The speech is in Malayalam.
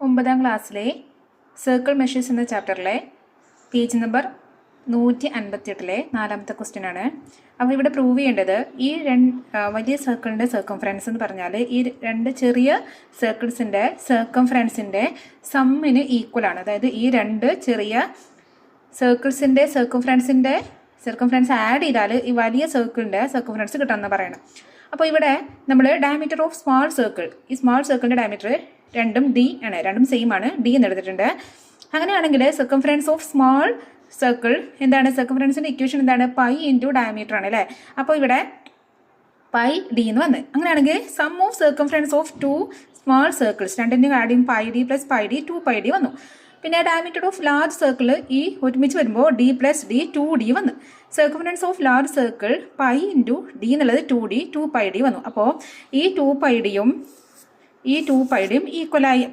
9ാം ക്ലാസ്സിലെ സർക്കിൾ മെഷേഴ്സ് എന്ന ചാപ്റ്ററിലെ പേജ് നമ്പർ 158 4ാമത്തെ ക്വസ്റ്റ്യൻ ആണ്. അപ്പോൾ ഇവിടെ പ്രൂവ് ചെയ്യേണ്ടത് ഈ വലിയ സർക്കിളിൻ്റെ സർക്കംഫറൻസ് എന്ന് പറഞ്ഞാൽ ഈ രണ്ട് ചെറിയ സർക്കിൾസിൻ്റെ സർക്കംഫറൻസിൻ്റെ സമ്മിന് ഈക്വൽ ആണ്. അതായത് ഈ രണ്ട് ചെറിയ സർക്കിൾസിൻ്റെ സർക്കംഫറൻസ് ആഡ് ചെയ്താൽ ഈ വലിയ സർക്കിളിൻ്റെ സർക്കംഫറൻസ് കിട്ടുമെന്ന് പറയണം. അപ്പോൾ ഇവിടെ നമ്മൾ ഡയമീറ്റർ ഓഫ് സ്മാൾ സർക്കിൾ, ഈ സ്മാൾ സർക്കിളിൻ്റെ ഡയമീറ്റർ രണ്ടും ഡി ആണ്, രണ്ടും സെയിം ആണ്, ഡി എന്ന് എടുത്തിട്ടുണ്ട്. അങ്ങനെയാണെങ്കിൽ സർക്കംഫറൻസ് ഓഫ് സ്മാൾ സർക്കിൾ എന്താണ്? സർക്കംഫറൻസിൻ്റെ ഇക്വേഷൻ എന്താണ്? പൈ ഇൻറ്റു ഡയമീറ്റർ ആണ് അല്ലേ. അപ്പോൾ ഇവിടെ പൈ ഡി എന്ന് വന്ന്. അങ്ങനെയാണെങ്കിൽ sum of circumference of two small circles, രണ്ടിൻ്റെയും ആഡ് ചെയ്യും pi D plus pi D 2πd വന്നു. പിന്നെ ഡയമീറ്റർ ഓഫ് ലാർജ് സർക്കിൾ ഈ ഒരുമിച്ച് വരുമ്പോൾ ഡി പ്ലസ് ഡി 2d വന്നു. Circumference of large circle pi into D എന്നുള്ളത് 2d 2πd വന്നു. അപ്പോൾ ഈ 2πdയും ഈക്വലായി.